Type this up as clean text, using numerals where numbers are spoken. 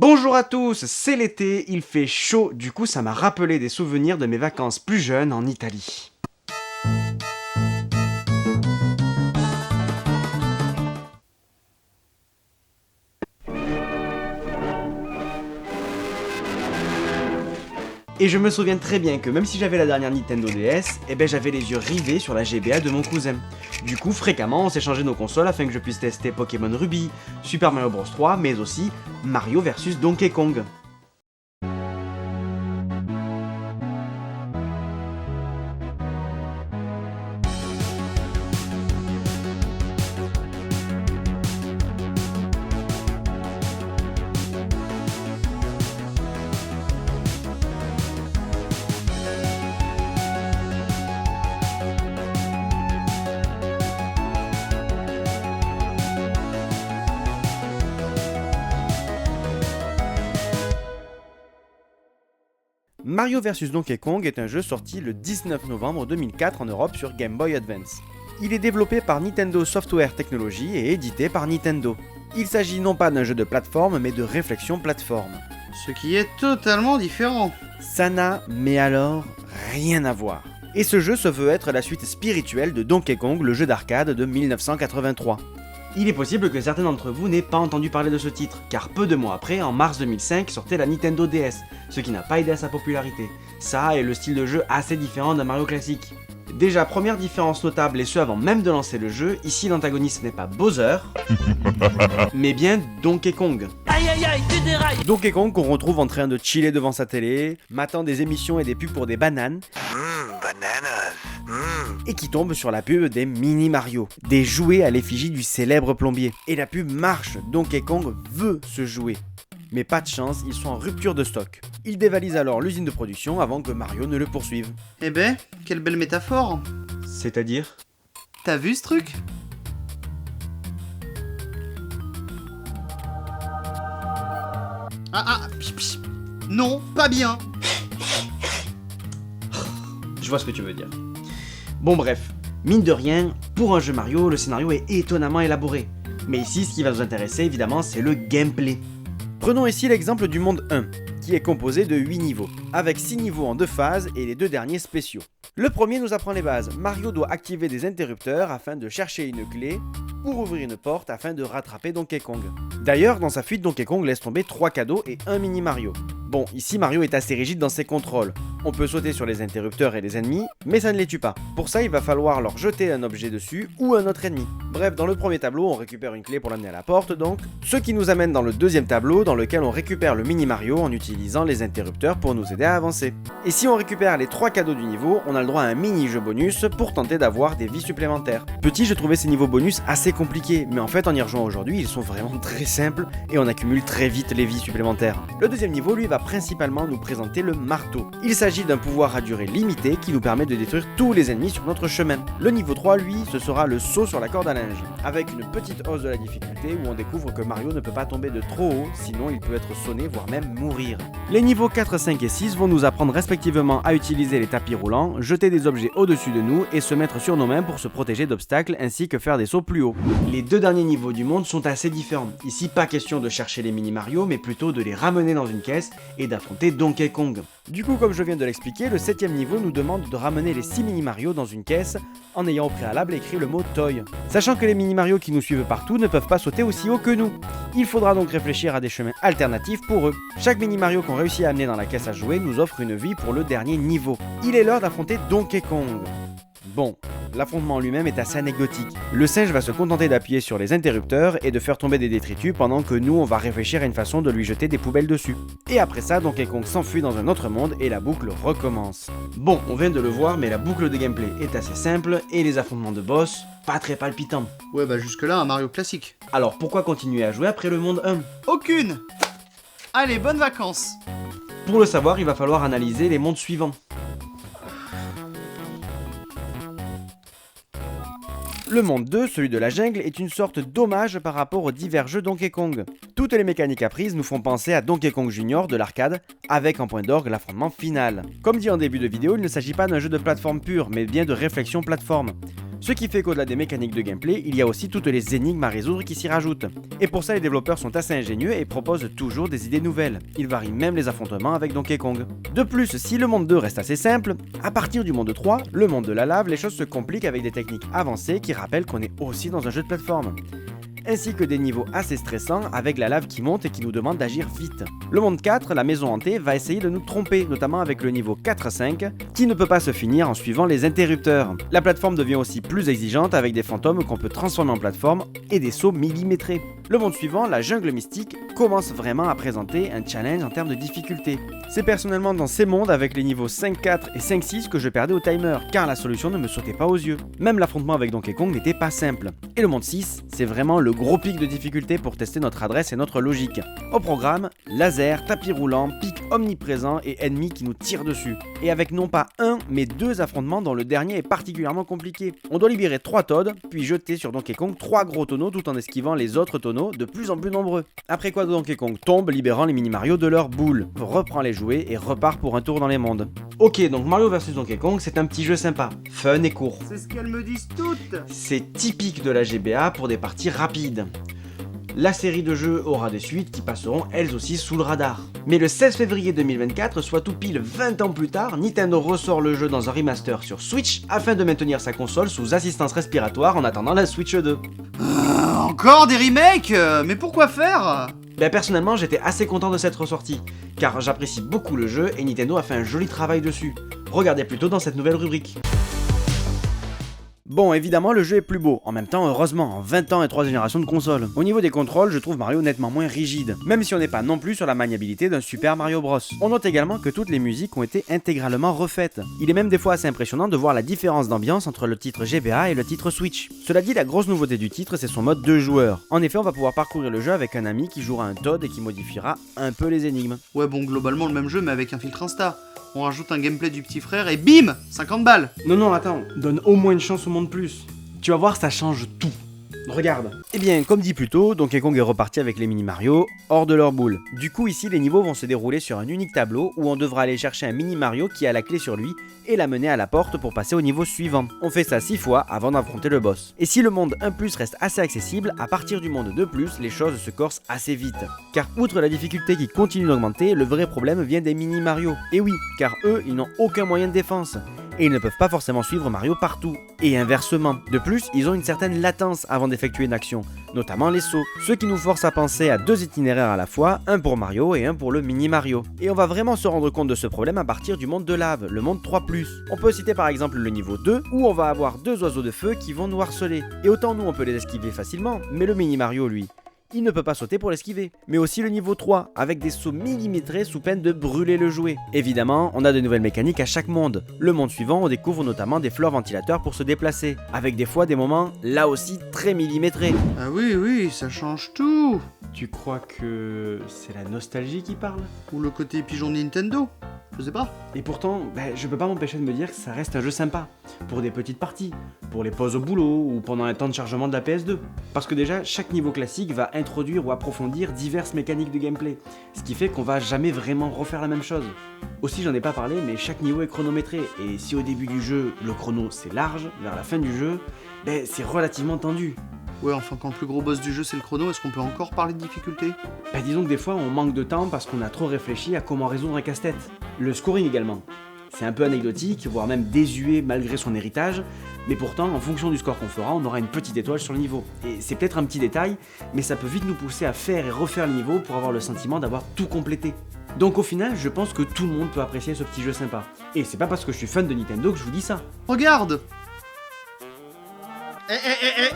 Bonjour à tous, c'est l'été, il fait chaud, du coup ça m'a rappelé des souvenirs de mes vacances plus jeunes en Italie. Et je me souviens très bien que même si j'avais la dernière Nintendo DS, j'avais les yeux rivés sur la GBA de mon cousin. Du coup, fréquemment, on s'échangeait nos consoles afin que je puisse tester Pokémon Ruby, Super Mario Bros 3, mais aussi Mario vs Donkey Kong. Mario vs Donkey Kong est un jeu sorti le 19 novembre 2004 en Europe sur Game Boy Advance. Il est développé par Nintendo Software Technology et édité par Nintendo. Il s'agit non pas d'un jeu de plateforme mais de réflexion plateforme. Ce qui est totalement différent. Ça n'a, mais alors, rien à voir. Et ce jeu se veut être la suite spirituelle de Donkey Kong, le jeu d'arcade de 1983. Il est possible que certains d'entre vous n'aient pas entendu parler de ce titre, car peu de mois après, en mars 2005, sortait la Nintendo DS, ce qui n'a pas aidé à sa popularité. Ça et le style de jeu assez différent d'un Mario classique. Déjà, première différence notable, et ce avant même de lancer le jeu, ici l'antagoniste n'est pas Bowser, mais bien Donkey Kong. Aïe aïe aïe, tu dérailles. Donkey Kong qu'on retrouve en train de chiller devant sa télé, matant des émissions et des pubs pour des bananes, et qui tombe sur la pub des Mini Mario, des jouets à l'effigie du célèbre plombier. Et la pub marche, Donkey Kong veut se jouer. Mais pas de chance, ils sont en rupture de stock. Ils dévalisent alors l'usine de production avant que Mario ne le poursuive. Eh ben, quelle belle métaphore. C'est-à-dire ? T'as vu ce truc? Pis, pis. Non, pas bien. Je vois ce que tu veux dire. Bon bref, mine de rien, pour un jeu Mario, le scénario est étonnamment élaboré. Mais ici, ce qui va nous intéresser évidemment, c'est le gameplay. Prenons ici l'exemple du monde 1, qui est composé de 8 niveaux, avec 6 niveaux en 2 phases et les 2 derniers spéciaux. Le premier nous apprend les bases. Mario doit activer des interrupteurs afin de chercher une clé pour ouvrir une porte afin de rattraper Donkey Kong. D'ailleurs, dans sa fuite, Donkey Kong laisse tomber 3 cadeaux et un mini Mario. Bon, ici Mario est assez rigide dans ses contrôles. On peut sauter sur les interrupteurs et les ennemis, mais ça ne les tue pas. Pour ça, il va falloir leur jeter un objet dessus ou un autre ennemi. Bref, dans le premier tableau, on récupère une clé pour l'amener à la porte donc, ce qui nous amène dans le deuxième tableau dans lequel on récupère le mini Mario en utilisant les interrupteurs pour nous aider à avancer. Et si on récupère les 3 cadeaux du niveau, on a le droit à un mini jeu bonus pour tenter d'avoir des vies supplémentaires. Petit, je trouvais ces niveaux bonus assez compliqués, mais en fait en y rejoignant aujourd'hui, ils sont vraiment très simples et on accumule très vite les vies supplémentaires. Le deuxième niveau, lui, va principalement nous présenter le marteau. Il s'agit d'un pouvoir à durée limitée qui nous permet de détruire tous les ennemis sur notre chemin. Le niveau 3, lui, ce sera le saut sur la corde à linge, avec une petite hausse de la difficulté où on découvre que Mario ne peut pas tomber de trop haut, sinon il peut être sonné, voire même mourir. Les niveaux 4, 5 et 6 vont nous apprendre respectivement à utiliser les tapis roulants, jeter des objets au-dessus de nous et se mettre sur nos mains pour se protéger d'obstacles ainsi que faire des sauts plus hauts. Les 2 derniers niveaux du monde sont assez différents. Ici, pas question de chercher les mini Mario, mais plutôt de les ramener dans une caisse et d'affronter Donkey Kong. Du coup, comme je viens de l'expliquer, le 7ème niveau nous demande de ramener les 6 mini Mario dans une caisse en ayant au préalable écrit le mot Toy. Sachant que les mini Mario qui nous suivent partout ne peuvent pas sauter aussi haut que nous. Il faudra donc réfléchir à des chemins alternatifs pour eux. Chaque mini Mario qu'on réussit à amener dans la caisse à jouer nous offre une vie pour le dernier niveau. Il est l'heure d'affronter Donkey Kong. Bon, l'affrontement en lui-même est assez anecdotique. Le singe va se contenter d'appuyer sur les interrupteurs et de faire tomber des détritus pendant que nous on va réfléchir à une façon de lui jeter des poubelles dessus. Et après ça, Donkey Kong s'enfuit dans un autre monde et la boucle recommence. Bon, on vient de le voir, mais la boucle de gameplay est assez simple et les affrontements de boss, pas très palpitants. Ouais, bah jusque-là, un Mario classique. Alors pourquoi continuer à jouer après le monde 1 ? Aucune. Allez, bonnes vacances. Pour le savoir, il va falloir analyser les mondes suivants. Le monde 2, celui de la jungle, est une sorte d'hommage par rapport aux divers jeux Donkey Kong. Toutes les mécaniques apprises nous font penser à Donkey Kong Jr. de l'arcade, avec en point d'orgue l'affrontement final. Comme dit en début de vidéo, il ne s'agit pas d'un jeu de plateforme pur, mais bien de réflexion plateforme. Ce qui fait qu'au-delà des mécaniques de gameplay, il y a aussi toutes les énigmes à résoudre qui s'y rajoutent. Et pour ça, les développeurs sont assez ingénieux et proposent toujours des idées nouvelles. Ils varient même les affrontements avec Donkey Kong. De plus, si le monde 2 reste assez simple, à partir du monde 3, le monde de la lave, les choses se compliquent avec des techniques avancées qui rappellent qu'on est aussi dans un jeu de plateforme. Ainsi que des niveaux assez stressants avec la lave qui monte et qui nous demande d'agir vite. Le monde 4, la maison hantée, va essayer de nous tromper, notamment avec le niveau 4-5, qui ne peut pas se finir en suivant les interrupteurs. La plateforme devient aussi plus exigeante avec des fantômes qu'on peut transformer en plateforme et des sauts millimétrés. Le monde suivant, la jungle mystique, commence vraiment à présenter un challenge en termes de difficulté. C'est personnellement dans ces mondes avec les niveaux 5-4 et 5-6 que je perdais au timer, car la solution ne me sautait pas aux yeux. Même l'affrontement avec Donkey Kong n'était pas simple. Et le monde 6, c'est vraiment le gros pic de difficulté pour tester notre adresse et notre logique. Au programme, laser, tapis roulant, pic omniprésent et ennemis qui nous tirent dessus. Et avec non pas un, mais 2 affrontements dont le dernier est particulièrement compliqué. On doit libérer 3 Toads, puis jeter sur Donkey Kong 3 gros tonneaux tout en esquivant les autres tonneaux de plus en plus nombreux. Après quoi Donkey Kong tombe, libérant les mini Mario de leurs boules, reprend les jouets et repart pour un tour dans les mondes. Ok, donc Mario vs Donkey Kong, c'est un petit jeu sympa, fun et court. C'est ce qu'elles me disent toutes. C'est typique de la GBA pour des parties rapides. La série de jeux aura des suites qui passeront elles aussi sous le radar. Mais le 16 février 2024, soit tout pile 20 ans plus tard, Nintendo ressort le jeu dans un remaster sur Switch afin de maintenir sa console sous assistance respiratoire en attendant la Switch 2. Encore des remakes? Mais pourquoi faire? Personnellement, j'étais assez content de cette ressortie, car j'apprécie beaucoup le jeu et Nintendo a fait un joli travail dessus. Regardez plutôt dans cette nouvelle rubrique. Bon, évidemment, le jeu est plus beau. En même temps, heureusement, en 20 ans et 3 générations de consoles. Au niveau des contrôles, je trouve Mario nettement moins rigide, même si on n'est pas non plus sur la maniabilité d'un Super Mario Bros. On note également que toutes les musiques ont été intégralement refaites. Il est même des fois assez impressionnant de voir la différence d'ambiance entre le titre GBA et le titre Switch. Cela dit, la grosse nouveauté du titre, c'est son mode 2 joueurs. En effet, on va pouvoir parcourir le jeu avec un ami qui jouera un Toad et qui modifiera un peu les énigmes. Ouais, bon, globalement le même jeu, mais avec un filtre Insta. On rajoute un gameplay du petit frère et bim, 50 balles. Non, attends, donne au moins une chance au monde plus. Tu vas voir, ça change tout. Regarde. Eh bien, comme dit plus tôt, Donkey Kong est reparti avec les mini Mario hors de leur boule. Du coup, ici, les niveaux vont se dérouler sur un unique tableau où on devra aller chercher un mini Mario qui a la clé sur lui et la mener à la porte pour passer au niveau suivant. On fait ça 6 fois avant d'affronter le boss. Et si le monde 1+, reste assez accessible, à partir du monde 2+, les choses se corsent assez vite. Car outre la difficulté qui continue d'augmenter, le vrai problème vient des mini Mario. Et oui, car eux, ils n'ont aucun moyen de défense. Et ils ne peuvent pas forcément suivre Mario partout. Et inversement. De plus, ils ont une certaine latence avant d'effectuer une action, notamment les sauts. Ce qui nous force à penser à 2 itinéraires à la fois, un pour Mario et un pour le mini Mario. Et on va vraiment se rendre compte de ce problème à partir du monde de lave, le monde 3+. On peut citer par exemple le niveau 2, où on va avoir 2 oiseaux de feu qui vont nous harceler. Et autant nous on peut les esquiver facilement, mais le mini Mario lui, il ne peut pas sauter pour l'esquiver. Mais aussi le niveau 3, avec des sauts millimétrés sous peine de brûler le jouet. Évidemment, on a de nouvelles mécaniques à chaque monde. Le monde suivant, on découvre notamment des fleurs ventilateurs pour se déplacer, avec des fois des moments, là aussi, très millimétrés. Ah oui, ça change tout. Tu crois que c'est la nostalgie qui parle? Ou le côté pigeon Nintendo? Je sais pas. Et pourtant, je peux pas m'empêcher de me dire que ça reste un jeu sympa. Pour des petites parties, pour les pauses au boulot ou pendant un temps de chargement de la PS2. Parce que déjà, chaque niveau classique va introduire ou approfondir diverses mécaniques de gameplay. Ce qui fait qu'on va jamais vraiment refaire la même chose. Aussi, j'en ai pas parlé, mais chaque niveau est chronométré. Et si au début du jeu, le chrono c'est large, vers la fin du jeu, c'est relativement tendu. Ouais, enfin quand le plus gros boss du jeu c'est le chrono, est-ce qu'on peut encore parler de difficulté? Disons que des fois on manque de temps parce qu'on a trop réfléchi à comment résoudre un casse-tête. Le scoring également. C'est un peu anecdotique, voire même désuet malgré son héritage, mais pourtant en fonction du score qu'on fera, on aura une petite étoile sur le niveau. Et c'est peut-être un petit détail, mais ça peut vite nous pousser à faire et refaire le niveau pour avoir le sentiment d'avoir tout complété. Donc au final, je pense que tout le monde peut apprécier ce petit jeu sympa. Et c'est pas parce que je suis fan de Nintendo que je vous dis ça. Regarde. Eh